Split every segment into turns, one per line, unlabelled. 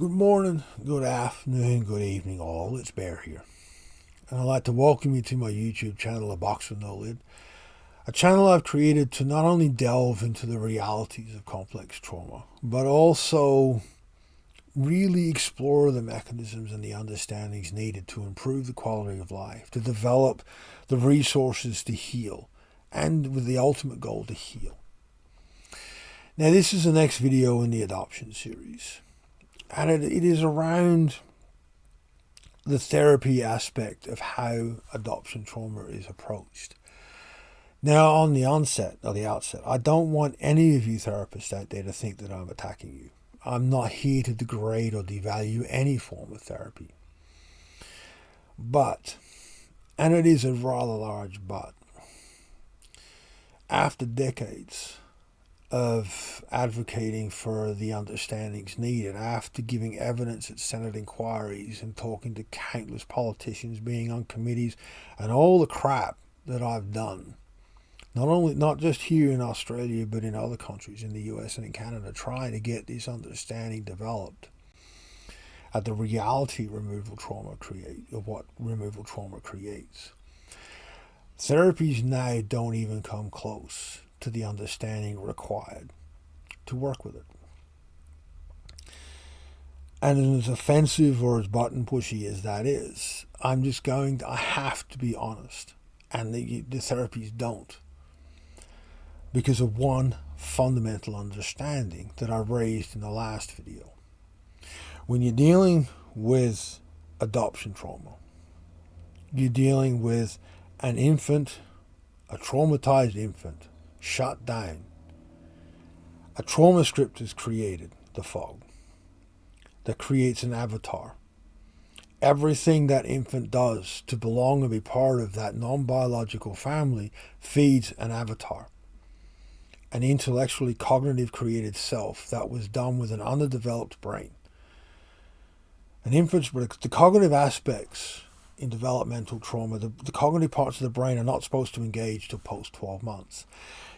Good morning, good afternoon, good evening all, it's Bear here. And I'd like to welcome you to my YouTube channel, aboxwithnolid, a channel I've created to not only delve into the realities of complex trauma, but also really explore the mechanisms and the understandings needed to improve the quality of life, to develop the resources to heal, and with the ultimate goal to heal. Now this is the next video in the adoption series. And it is around the therapy aspect of how adoption trauma is approached. Now, on the outset, I don't want any of you therapists out there to think that I'm attacking you. I'm not here to degrade or devalue any form of therapy. But, and it is a rather large but, after decades of advocating for the understandings needed, after giving evidence at Senate inquiries and talking to countless politicians, being on committees, and all the crap that I've done, not just here in Australia, but in other countries, in the US and in Canada, trying to get this understanding developed at the reality what removal trauma creates. Therapies now don't even come close to the understanding required to work with it. And as offensive or as button pushy as that is, I have to be honest, and the therapies don't, because of one fundamental understanding that I raised in the last video. When you're dealing with adoption trauma, you're dealing with an infant, a traumatized infant, shut down. A trauma script is created, the fog, that creates an avatar. Everything that infant does to belong and be part of that non-biological family feeds an avatar, an intellectually cognitive created self that was done with an underdeveloped brain. An infant's, the cognitive aspects in developmental trauma, the cognitive parts of the brain are not supposed to engage till post 12 months.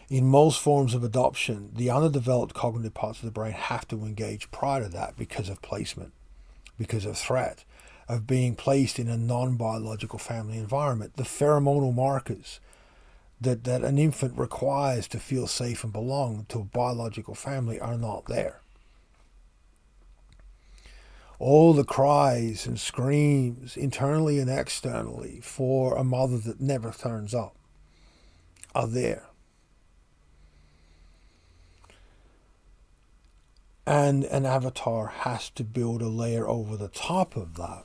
In most forms of adoption, the underdeveloped cognitive parts of the brain have to engage prior to that because of placement, because of threat, of being placed in a non-biological family environment. The pheromonal markers that an infant requires to feel safe and belong to a biological family are not there. All the cries and screams, internally and externally, for a mother that never turns up are there. And an avatar has to build a layer over the top of that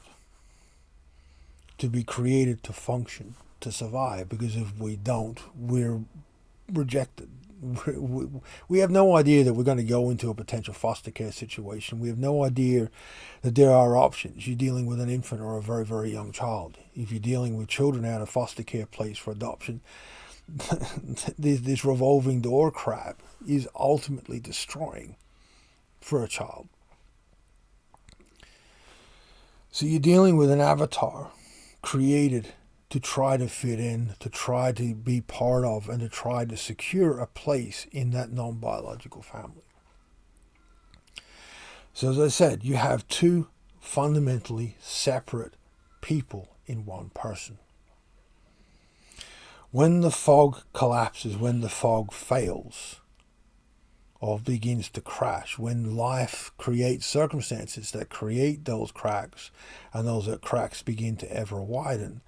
to be created to function, to survive, because if we don't, we're rejected. We have no idea that we're going to go into a potential foster care situation. We have no idea that there are options. You're dealing with an infant or a very, very young child. If you're dealing with children out of foster care place for adoption, this revolving door crap is ultimately destroying for a child. So you're dealing with an avatar created to try to fit in, to try to be part of, and to try to secure a place in that non-biological family. So as I said, you have two fundamentally separate people in one person. When the fog collapses, when the fog fails, or begins to crash, when life creates circumstances that create those cracks, and those cracks begin to ever widen,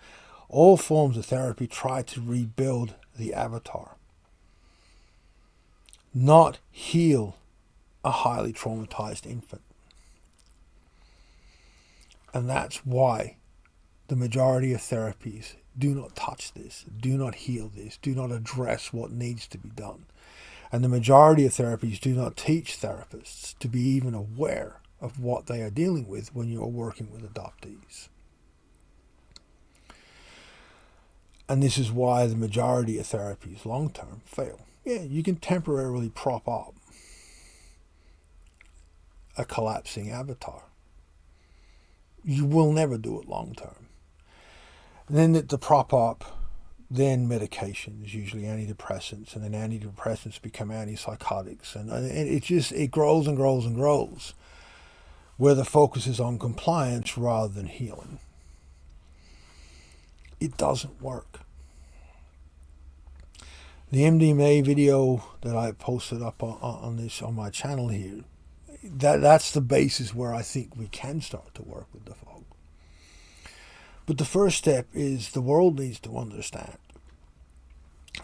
all forms of therapy try to rebuild the avatar, not heal a highly traumatized infant. And that's why the majority of therapies do not touch this, do not heal this, do not address what needs to be done. And the majority of therapies do not teach therapists to be even aware of what they are dealing with when you are working with adoptees. And this is why the majority of therapies long-term fail. Yeah, you can temporarily prop up a collapsing avatar. You will never do it long-term. And then the prop up, then medications, usually antidepressants, and then antidepressants become antipsychotics. And it grows and grows and grows. where the focus is on compliance rather than healing. It doesn't work. The MDMA video that I posted up on my channel here, that's the basis where I think we can start to work with the folk. But the first step is the world needs to understand.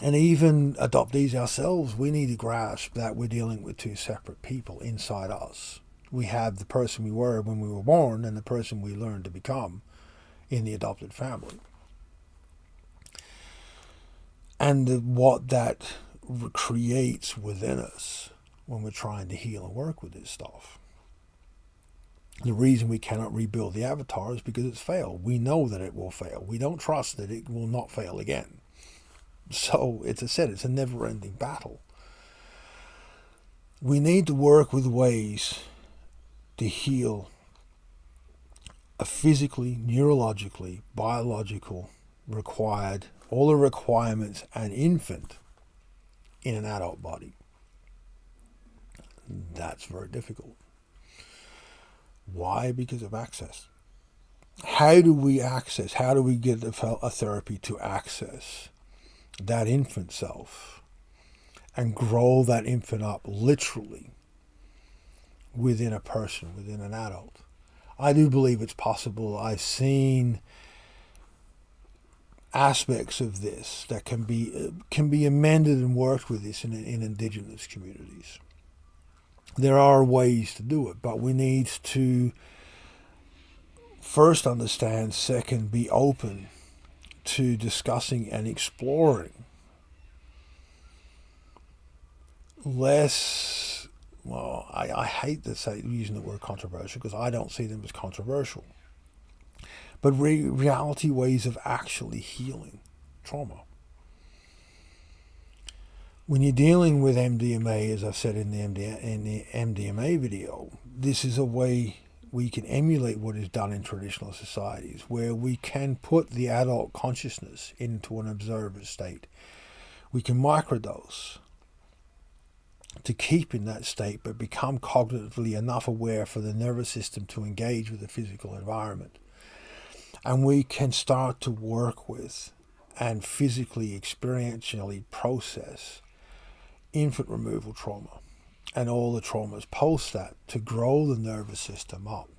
And even adoptees ourselves, we need to grasp that we're dealing with two separate people inside us. We have the person we were when we were born and the person we learned to become in the adopted family. And what that creates within us when we're trying to heal and work with this stuff. The reason we cannot rebuild the avatar is because it's failed. We know that it will fail. We don't trust that it will not fail again. So, it's a never-ending battle. We need to work with ways to heal a physically, neurologically, biological required, all the requirements an infant in an adult body. That's very difficult. Why? Because of access. How do we get a therapy to access that infant self and grow that infant up literally within a person, within an adult? I do believe it's possible. I've seen aspects of this that can be amended and worked with this in indigenous communities. There are ways to do it, but we need to first understand, second, be open to discussing and exploring less, well, I hate to say using the word controversial because I don't see them as controversial, but reality ways of actually healing trauma. When you're dealing with MDMA, as I've said in the MDMA video, this is a way we can emulate what is done in traditional societies, where we can put the adult consciousness into an observer state. We can microdose to keep in that state, but become cognitively enough aware for the nervous system to engage with the physical environment. And we can start to work with and physically, experientially process infant removal trauma and all the traumas post that, to grow the nervous system up,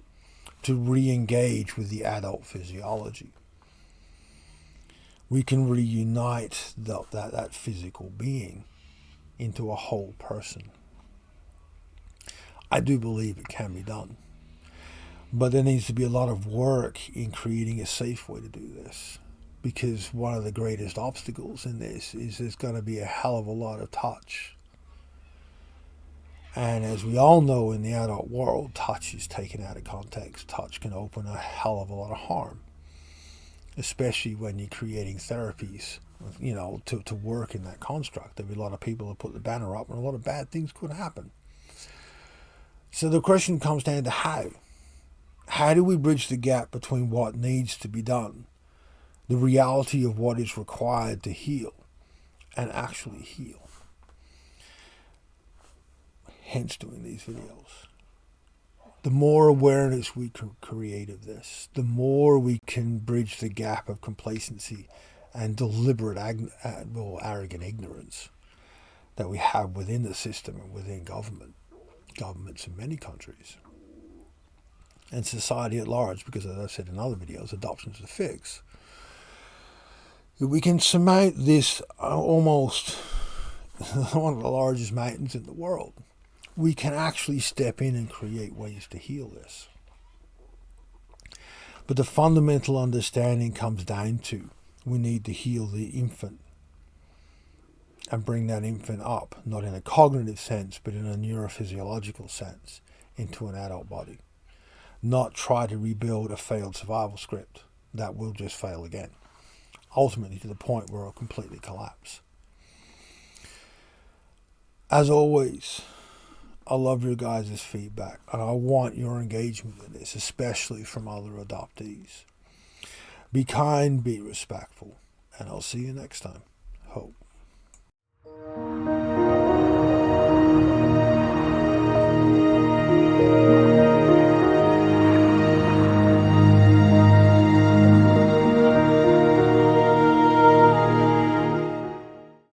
to re-engage with the adult physiology. We can reunite that physical being into a whole person. I do believe it can be done. But there needs to be a lot of work in creating a safe way to do this. Because one of the greatest obstacles in this is there's going to be a hell of a lot of touch. And as we all know in the adult world, touch is taken out of context. Touch can open a hell of a lot of harm. Especially when you're creating therapies, to work in that construct. There'll be a lot of people that put the banner up and a lot of bad things could happen. So the question comes down to how. How do we bridge the gap between what needs to be done, the reality of what is required to heal, and actually heal? Hence doing these videos. The more awareness we can create of this, the more we can bridge the gap of complacency and deliberate arrogant ignorance that we have within the system and within governments in many countries. And society at large, because as I've said in other videos, adoption is the fix. We can surmount this almost one of the largest mountains in the world. We can actually step in and create ways to heal this. But the fundamental understanding comes down to we need to heal the infant and bring that infant up, not in a cognitive sense, but in a neurophysiological sense, into an adult body. Not try to rebuild a failed survival script that will just fail again, ultimately to the point where it'll completely collapse. As always, I love your guys' feedback, and I want your engagement in this, especially from other adoptees. Be kind, be respectful, and I'll see you next time. Hope.